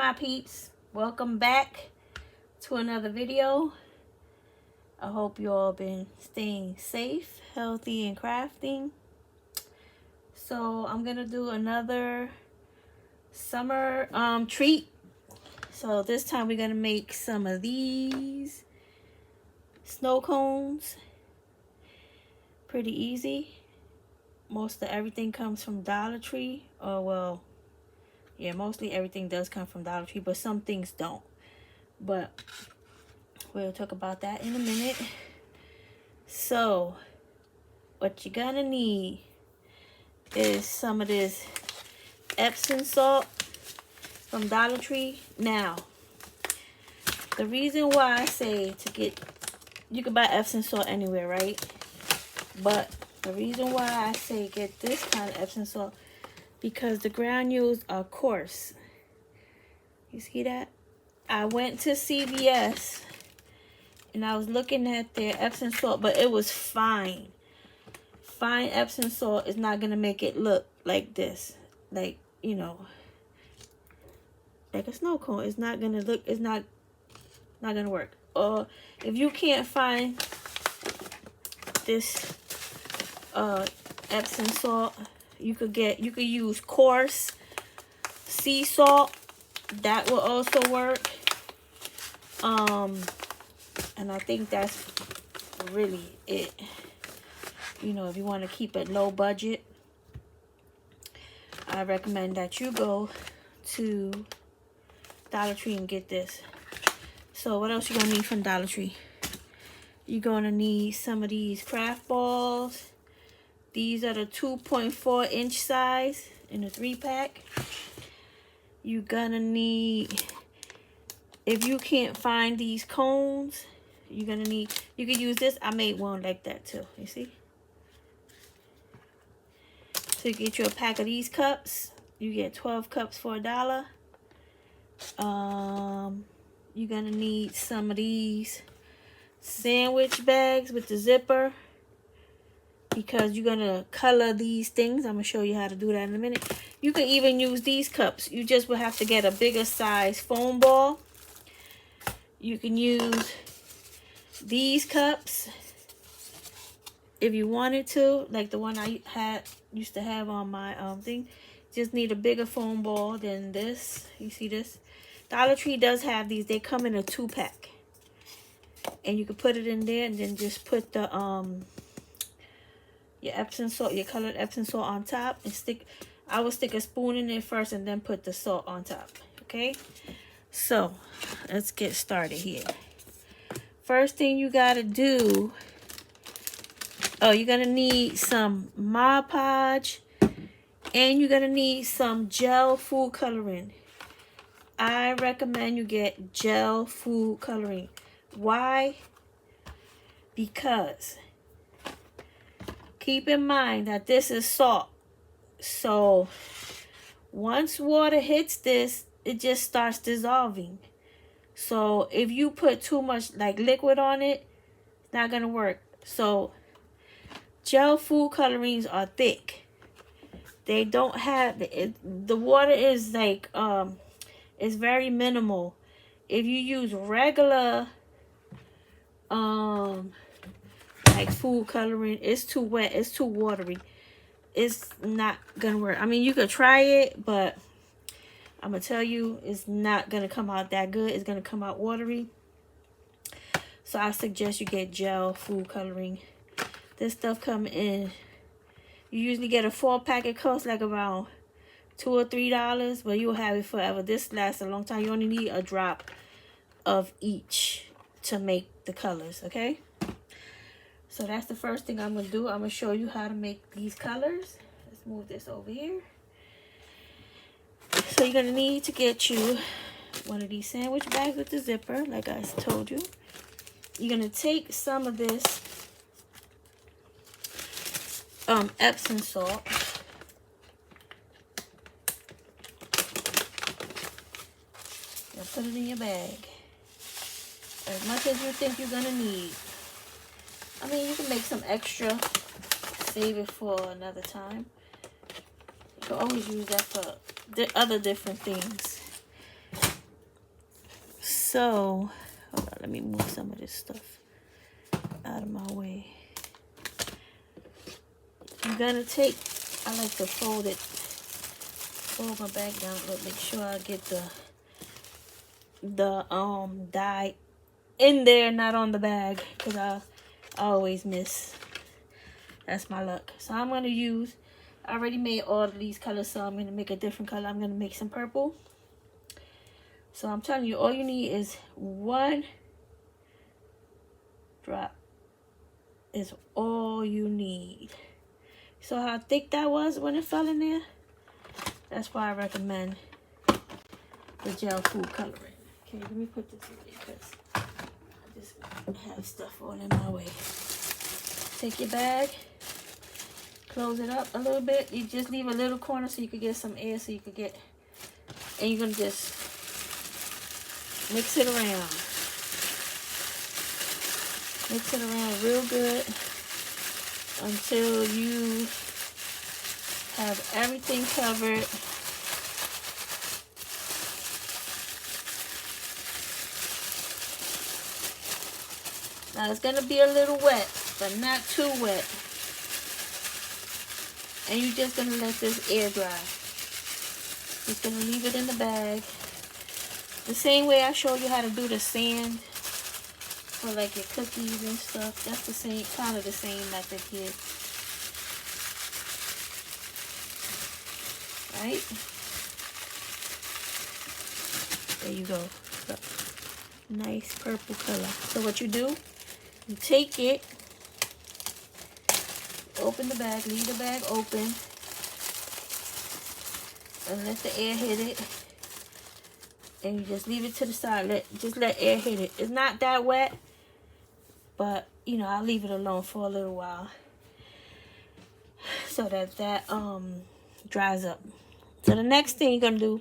my peeps, welcome back to another video. I hope you all been staying safe, healthy, and crafting. So I'm gonna do another summer treat. So this time we're gonna make some of these snow cones. Pretty easy. Most of everything comes from Dollar Tree. Oh well, yeah, mostly everything does come from Dollar Tree, but some things don't. But we'll talk about that in a minute. So what you're gonna need is some of this Epsom salt from Dollar Tree. Now, the reason why I say to get, you can buy Epsom salt anywhere, right? But the reason why I say get this kind of Epsom salt, because the granules are coarse. You see that? I went to CVS and I was looking at their Epsom salt, but it was fine. Fine Epsom salt is not gonna make it look like this, like, you know, like a snow cone. It's not gonna look, it's not gonna work. Or if you can't find this Epsom salt, you could use coarse sea salt. That will also work. And I think that's really it. You know, if you want to keep it low budget, I recommend that you go to Dollar Tree and get this. So what else you gonna need from Dollar Tree? You're gonna need some of these craft balls. These are the 2.4 inch size in a 3-pack. You're gonna need, if you can't find these cones, you're gonna need, you can use this. I made one like that too, you see? So you get you a pack of these cups. You get 12 cups for $1. You're gonna need some of these sandwich bags with the zipper, because you're gonna color these things. I'm gonna show you how to do that in a minute. You can even use these cups. You just will have to get a bigger size foam ball. You can use these cups if you wanted to, like the one I used to have on my thing. Just need a bigger foam ball than this. You see this? Dollar Tree does have these. They come in a 2-pack, and you can put it in there, and then just put the your Epsom salt, your colored Epsom salt on top, and stick. I will stick a spoon in there first, and then put the salt on top. Okay, so let's get started here. First thing you gotta do, oh, you're gonna need some Mod Podge, and you're gonna need some gel food coloring. I recommend you get gel food coloring. Why? Because keep in mind that this is salt. So once water hits this, it just starts dissolving. So if you put too much like liquid on it, it's not gonna work. So gel food colorings are thick. They don't have the water is like it's very minimal. If you use regular like food coloring, it's too wet, it's too watery. It's not gonna work. I mean, you could try it, but I'm gonna tell you, it's not gonna come out that good. It's gonna come out watery. So I suggest you get gel food coloring. This stuff come in, you usually get a 4-pack. It costs like around $2 or $3, but you'll have it forever. This lasts a long time. You only need a drop of each to make the colors, okay? So that's the first thing I'm gonna do. I'm gonna show you how to make these colors. Let's move this over here. So you're gonna need to get you one of these sandwich bags with the zipper, like I told you. You're gonna take some of this Epsom salt. You'll put it in your bag. As much as you think you're gonna need. I mean, you can make some extra, save it for another time. You can always use that for other different things. So, hold on, let me move some of this stuff out of my way. I'm gonna take, I like to fold my bag down, but make sure I get the dye in there, not on the bag, because I always miss. That's my luck. So I'm gonna use, I already made all of these colors, so I'm gonna make a different color. I'm gonna make some purple. So I'm telling you, all you need is 1 drop. Is all you need. So how thick that was when it fell in there? That's why I recommend the gel food coloring. Okay, let me put this in there because I just have stuff all in my way. Take your bag, close it up a little bit. You just leave a little corner so you could get some air, so you could get, and you're gonna just mix it around. Mix it around real good until you have everything covered. Now it's gonna be a little wet, but not too wet. And you're just gonna let this air dry. Just gonna leave it in the bag. The same way I showed you how to do the sand for like your cookies and stuff. That's the same, kind of the same method here. Right? There you go. Look. Nice purple color. So what you do, you take it, open the bag, leave the bag open, and let the air hit it. And you just leave it to the side. Just let air hit it. It's not that wet, but you know, I'll leave it alone for a little while so that dries up. So the next thing you're gonna do,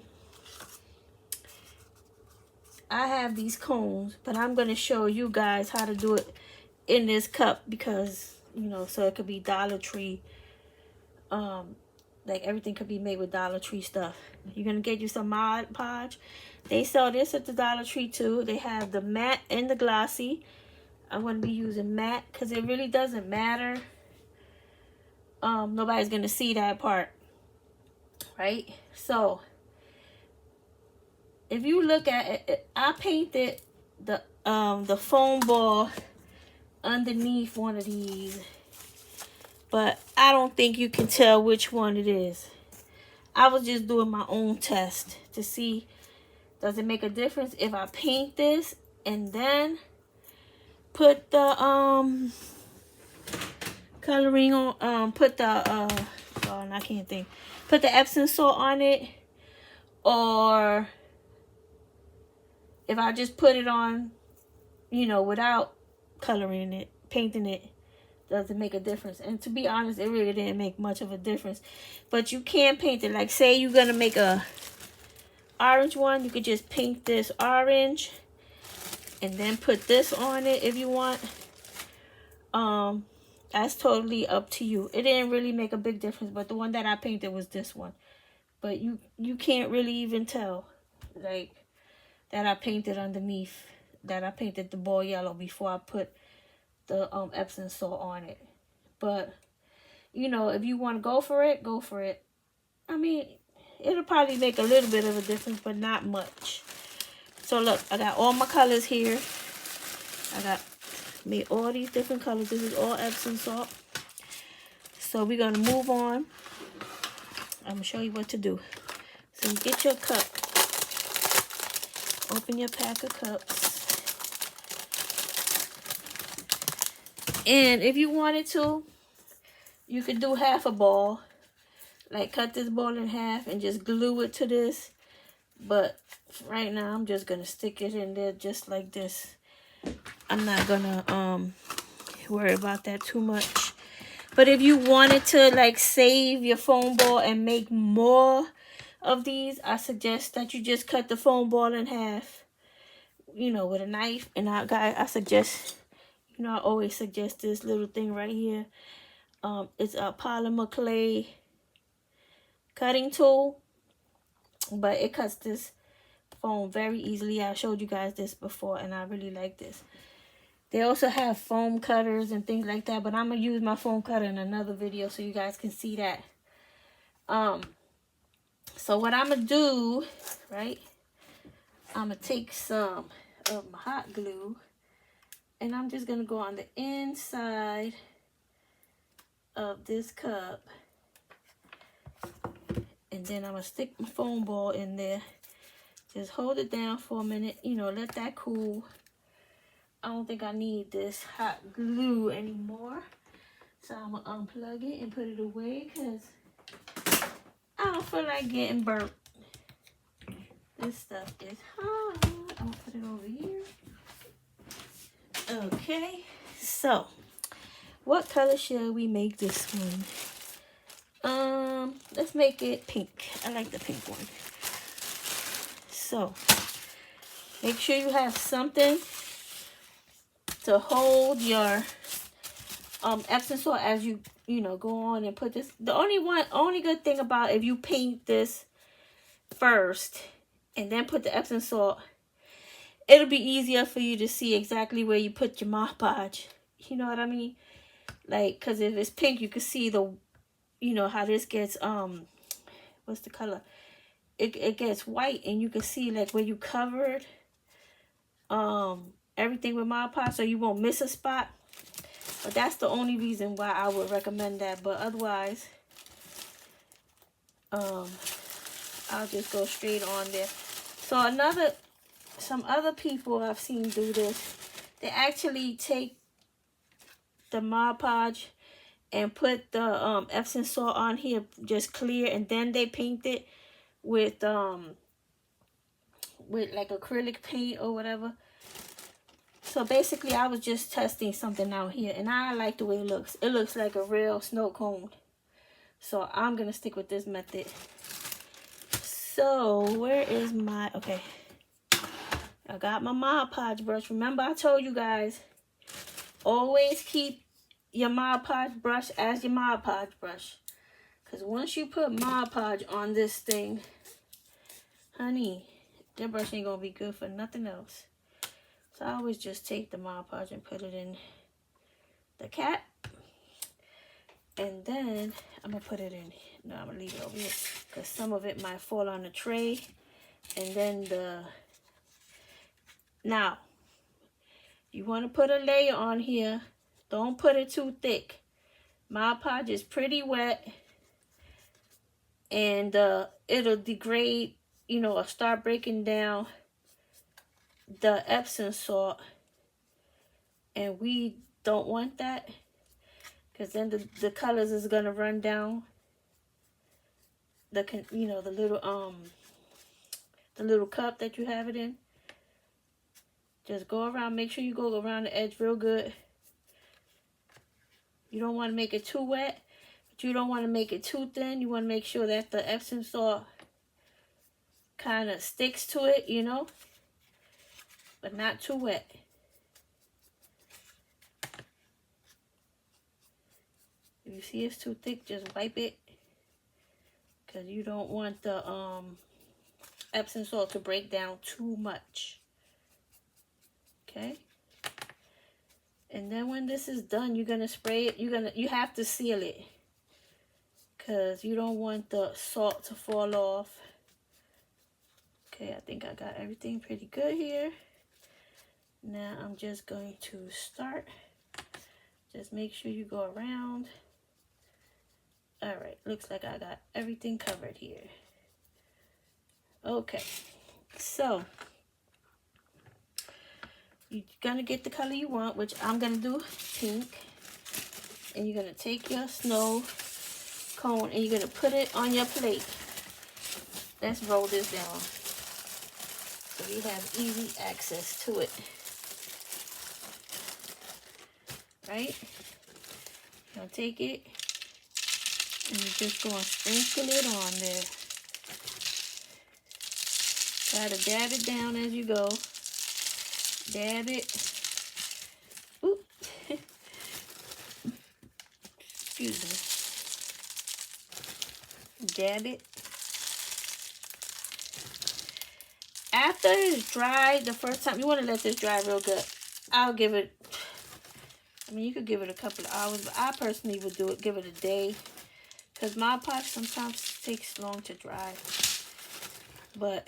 I have these cones, but I'm gonna show you guys how to do it in this cup because, you know, so it could be Dollar Tree. Like everything could be made with Dollar Tree stuff. You're gonna get you some Mod Podge. They sell this at the Dollar Tree too. They have the matte and the glossy. I'm gonna be using matte because it really doesn't matter. Nobody's gonna see that part, right? So if you look at it, I painted the foam ball underneath one of these, but I don't think you can tell which one it is. I was just doing my own test to see, does it make a difference if I paint this and then put the coloring on, put the oh, I can't think, put the Epsom salt on it, or if I just put it on, you know, without coloring it, painting it, does it make a difference? And to be honest, it really didn't make much of a difference. But you can paint it. Like, say you're going to make a orange one, you could just paint this orange and then put this on it if you want. That's totally up to you. It didn't really make a big difference, but the one that I painted was this one. But you can't really even tell, like, that I painted underneath, that I painted the ball yellow before I put the Epsom salt on it. But, you know, if you want to go for it, go for it. I mean, it'll probably make a little bit of a difference, but not much. So look, I got all my colors here. I made all these different colors. This is all Epsom salt. So we're going to move on. I'm going to show you what to do. So you get your cup. Open your pack of cups. And if you wanted to, you could do half a ball. Like, cut this ball in half and just glue it to this. But right now, I'm just going to stick it in there just like this. I'm not going to worry about that too much. But if you wanted to, like, save your foam ball and make more of these, I suggest that you just cut the foam ball in half, you know, with a knife. And I suggest, you know, I always suggest this little thing right here. It's a polymer clay cutting tool, but it cuts this foam very easily. I showed you guys this before, and I really like this. They also have foam cutters and things like that, but I'm going to use my foam cutter in another video so you guys can see that. So what I'm going to do, right, I'm going to take some of my hot glue, and I'm just going to go on the inside of this cup. And then I'm going to stick my foam ball in there. Just hold it down for a minute, you know, let that cool. I don't think I need this hot glue anymore. So I'm going to unplug it and put it away because I don't feel like getting burnt. This stuff is hot. I'm going to put it over here. Okay, so what color shall we make this one? Let's make it pink. I like the pink one. So make sure you have something to hold your Epsom salt as you know go on and put this. The only good thing about if you paint this first and then put the Epsom salt, it'll be easier for you to see exactly where you put your Mod Podge. You know what I mean? Like, cause if it's pink, you can see the, you know how this gets what's the color? It gets white, and you can see like where you covered everything with Mod Podge, so you won't miss a spot. But that's the only reason why I would recommend that. But otherwise, I'll just go straight on there. So some other people I've seen do this, they actually take the Mod Podge and put the Epsom salt on here just clear, and then they paint it with like acrylic paint or whatever. So basically, I was just testing something out here, and I like the way it looks. It looks like a real snow cone. So I'm going to stick with this method. So where is my, okay. I got my Mod Podge brush. Remember I told you guys, always keep your Mod Podge brush as your Mod Podge brush. Because once you put Mod Podge on this thing, honey, that brush ain't going to be good for nothing else. So I always just take the Mod Podge and put it in the cap. And then I'm going to put it in. No, I'm going to leave it over here. Because some of it might fall on the tray. And then now, you want to put a layer on here. Don't put it too thick. Mod Podge is pretty wet. And it'll degrade, you know, or start breaking down the Epsom salt, and we don't want that, because then the colors is gonna run down the little cup that you have it in. Just go around, make sure you go around the edge real good. You don't want to make it too wet, but you don't want to make it too thin. You want to make sure that the Epsom salt kind of sticks to it, you know, but not too wet. If you see it's too thick, just wipe it, because you don't want the Epsom salt to break down too much. Okay. And then when this is done, you're gonna spray it. You have to seal it, because you don't want the salt to fall off. Okay, I think I got everything pretty good here. Now I'm just going to start. Just make sure you go around. All right, looks like I got everything covered here. Okay, so you're gonna get the color you want, which I'm gonna do pink. And you're gonna take your snow cone and you're gonna put it on your plate. Let's roll this down so you have easy access to it. Right? You're gonna take it and you're just gonna sprinkle it on there. Try to dab it down as you go. Dab it. Oop. Excuse me. Dab it. after it's dry, the first time, you want to let this dry real good. I'll give it, I mean, you could give it a couple of hours, but I personally would give it a day. Because Mod Podge sometimes takes long to dry. But,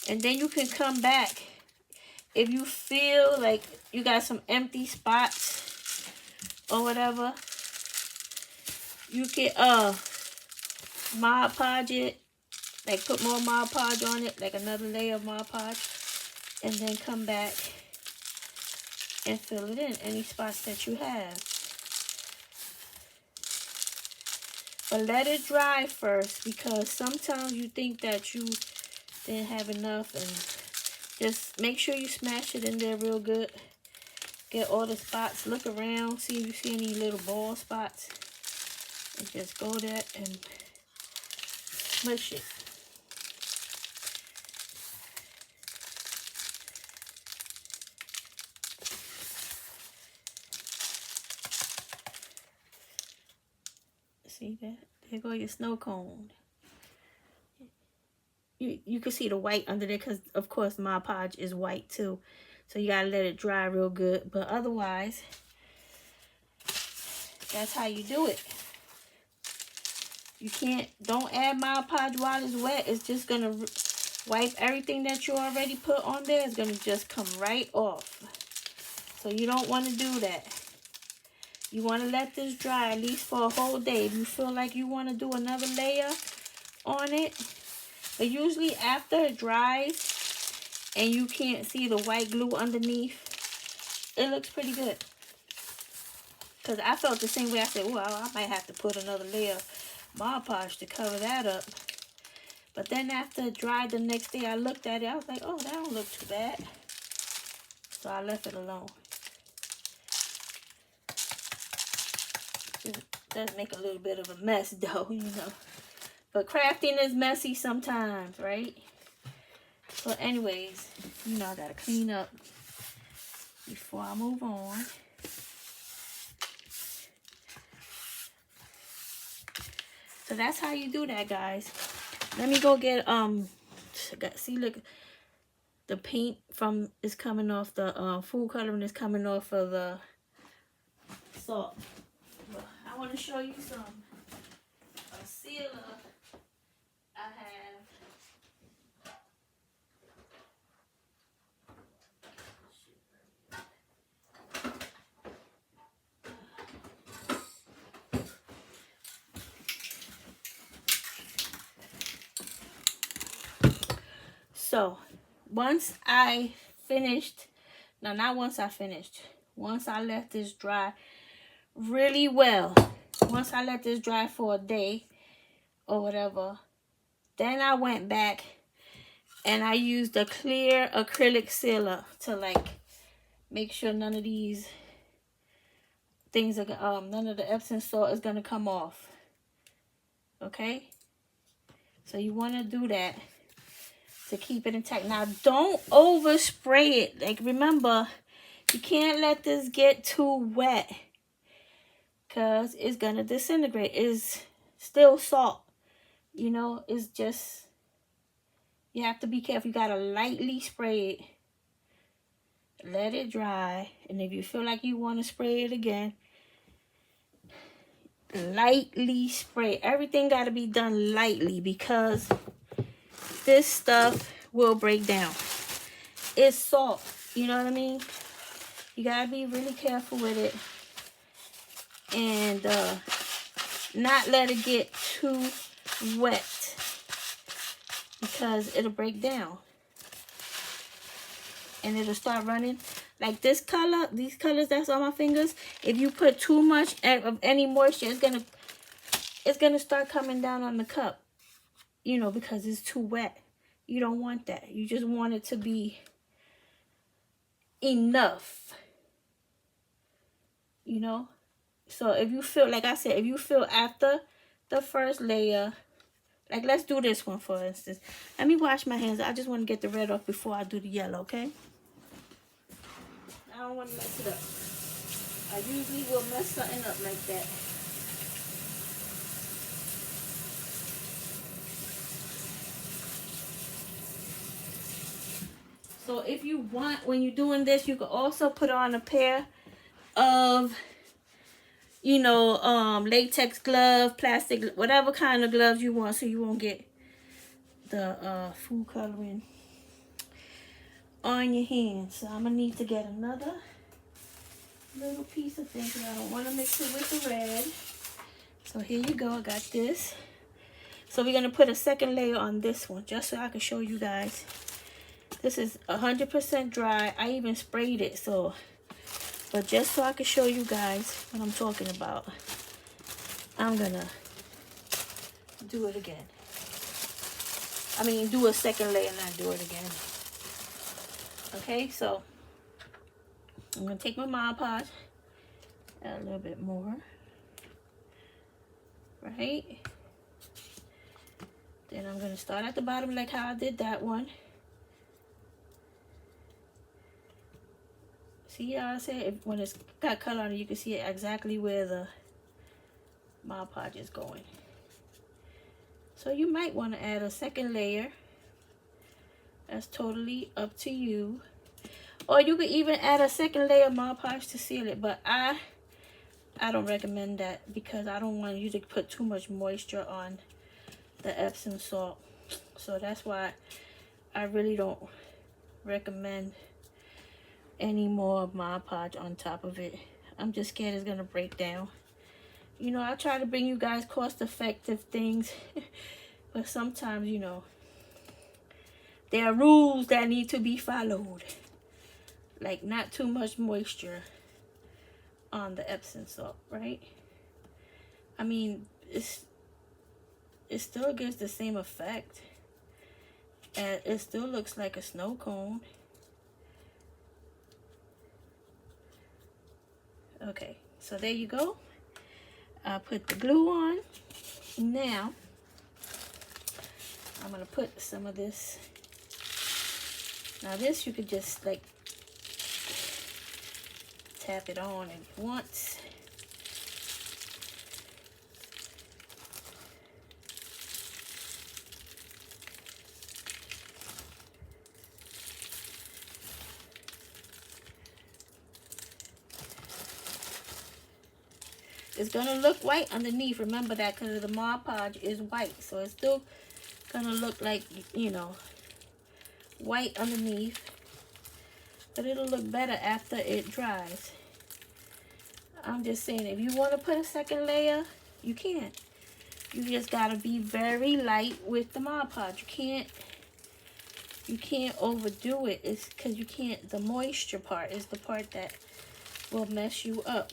and then you can come back. If you feel like you got some empty spots or whatever, you can Mod Podge it. Like put more Mod Podge on it, like another layer of Mod Podge. And then come back and fill it in any spots that you have. But let it dry first, because sometimes you think that you didn't have enough, and just make sure you smash it in there real good. Get all the spots. Look around. See if you see any little ball spots. And just go there and smush it. See that? There go your snow cone. You can see the white under there because, of course, Mod Podge is white too. So you gotta let it dry real good. But otherwise, that's how you do it. You can't, don't add Mod Podge while it's wet. It's just gonna wipe everything that you already put on there. It's gonna just come right off. So you don't want to do that. You want to let this dry at least for a whole day. If you feel like you want to do another layer on it. But usually after it dries and you can't see the white glue underneath, it looks pretty good. Because I felt the same way. I said, well, I might have to put another layer of Mod Podge to cover that up. But then after it dried the next day, I looked at it. I was like, oh, that don't look too bad. So I left it alone. It does make a little bit of a mess though, you know. But crafting is messy sometimes, right? So anyways, you know, I gotta clean up before I move on. So that's how you do that, guys. Let me go get see, look, the paint from is coming off, the food coloring is coming off of the salt. But I want to show you a sealer I have. So once I finished, no, not once I finished, once I let this dry really well, once I let this dry for a day or whatever, then I went back and I used a clear acrylic sealer to like make sure none of these things are none of the Epsom salt is gonna come off. Okay, so you want to do that to keep it intact. Now don't overspray it. Like, remember, you can't let this get too wet because it's gonna disintegrate. It's still salt, you know. It's just, you have to be careful. You gotta lightly spray it, let it dry, and if you feel like you want to spray it again, lightly spray. Everything got to be done lightly because this stuff will break down. It's salt, you know what I mean? You got to be really careful with it and not let it get too wet because it'll break down and it'll start running. Like this color, these colors that's on my fingers, if you put too much of any moisture, it's gonna start coming down on the cup, you know, because it's too wet. You don't want that. You just want it to be enough, you know. So if you feel, like I said, if you feel after the first layer, like let's do this one for instance. Let me wash my hands. I just want to get the red off before I do the yellow, okay? I don't want to mess it up. I usually will mess something up like that. So if you want, when you're doing this, you can also put on a pair of, you know, latex glove, plastic, whatever kind of gloves you want, so you won't get the food coloring on your hands. So I'm gonna need to get another little piece of thing, because I don't want to mix it with the red. So here you go, I got this. So we're gonna put a second layer on this one, just so I can show you guys. This is 100% dry. I even sprayed it, so, but just so I can show you guys what I'm talking about, I'm gonna do it again. I mean, do a second layer, not do it again. Okay, so I'm gonna take my Mod Podge, add a little bit more, right? Then I'm gonna start at the bottom like how I did that one. See how I said when it's got color on it, you can see exactly where the Mod Podge is going. So you might want to add a second layer. That's totally up to you. Or you could even add a second layer of Mod Podge to seal it. But I don't recommend that, because I don't want you to put too much moisture on the Epsom salt. So that's why I really don't recommend any more Mod Podge on top of it. I'm just scared it's gonna break down. You know, I try to bring you guys cost-effective things, but sometimes, you know, there are rules that need to be followed. Like not too much moisture on the Epsom salt, right? I mean, it still gives the same effect, and it still looks like a snow cone. Okay, so there you go. I put the glue on. Now I'm gonna put some of this. Now this you could just like tap it on if you want. It's gonna look white underneath. Remember that, because the Mod Podge is white, so it's still gonna look like, you know, white underneath, but it'll look better after it dries. I'm just saying, if you want to put a second layer, you can. You just gotta be very light with the Mod Podge. You can't overdo it. It's because you can't. The moisture part is the part that will mess you up.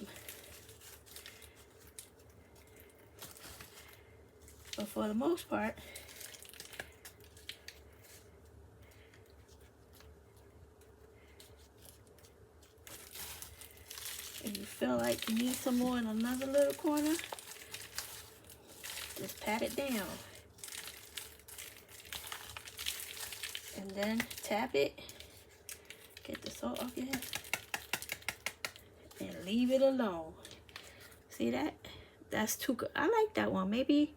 But for the most part, if you feel like you need some more in another little corner, just pat it down. And then tap it. Get the salt off your head. And leave it alone. See that? That's too good. I like that one. Maybe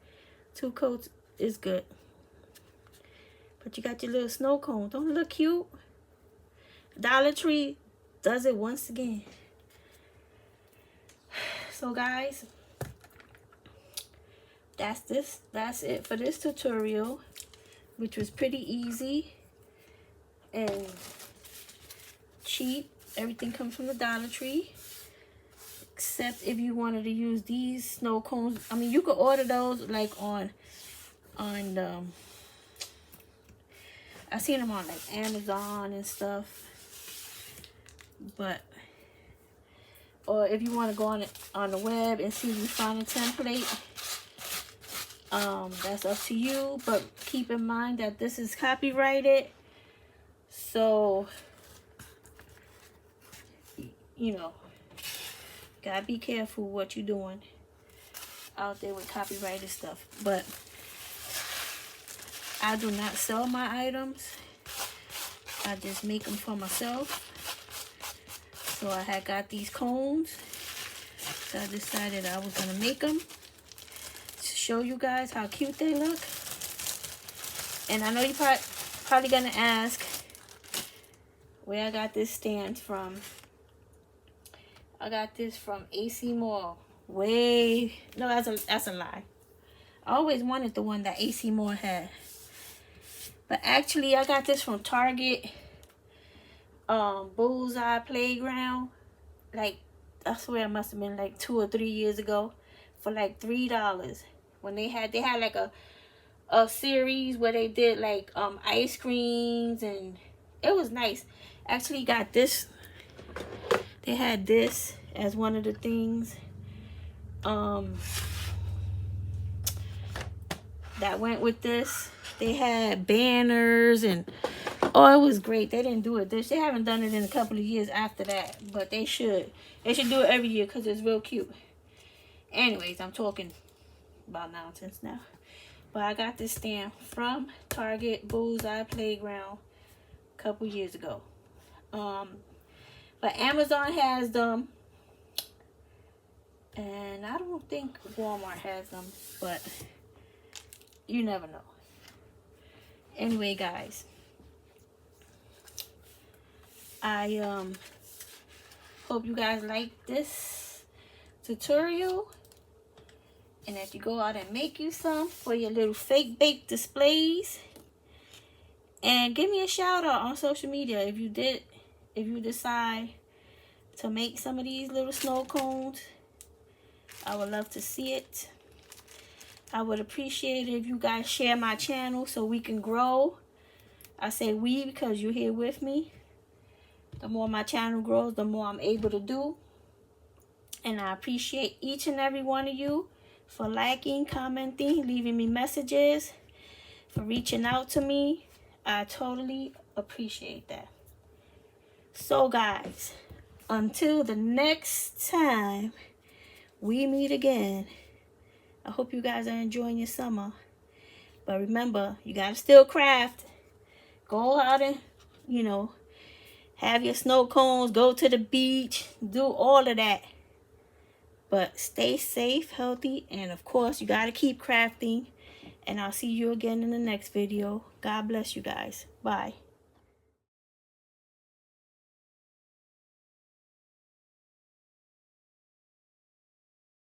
2 coats is good. But you got your little snow cone. Don't it look cute? Dollar Tree does it once again. So guys, that's it for this tutorial, which was pretty easy and cheap. Everything comes from the Dollar Tree, except if you wanted to use these snow cones. I mean, you could order those like on I seen them on like Amazon and stuff. But or if you want to go on the web and see if you find a template, that's up to you. But keep in mind that this is copyrighted, so you know, gotta be careful what you're doing out there with copyrighted stuff. But I do not sell my items. I just make them for myself. So I had got these cones, so I decided I was gonna make them to show you guys how cute they look. And I know you're probably gonna ask, where I got this stand from. I got this from AC Mall. No, that's a lie. I always wanted the one that AC Mall had. But actually, I got this from Target. Bullseye Playground. Like, I swear it must have been like 2 or 3 years ago. For like $3. When they had like a series where they did like ice creams, and it was nice. Actually got this. They had this as one of the things that went with this. They had banners and oh, it was great. They didn't do it this. They haven't done it in a couple of years after that, but they should. They should do it every year because it's real cute. Anyways, I'm talking about nonsense now. But I got this stand from Target Bullseye Playground a couple years ago. But Amazon has them. And I don't think Walmart has them. But you never know. Anyway, guys. I hope you guys like this tutorial. And if you go out and make you some for your little fake bake displays. And give me a shout out on social media if you decide to make some of these little snow cones. I would love to see it. I would appreciate it if you guys share my channel so we can grow. I say we because you're here with me. The more my channel grows, the more I'm able to do. And I appreciate each and every one of you for liking, commenting, leaving me messages, for reaching out to me. I totally appreciate that. So guys, until the next time we meet again, I hope you guys are enjoying your summer. But remember, you gotta still craft. Go out and, have your snow cones, go to the beach, do all of that. But stay safe, healthy, and of course, you got to keep crafting. And I'll see you again in the next video. God bless you guys. Bye.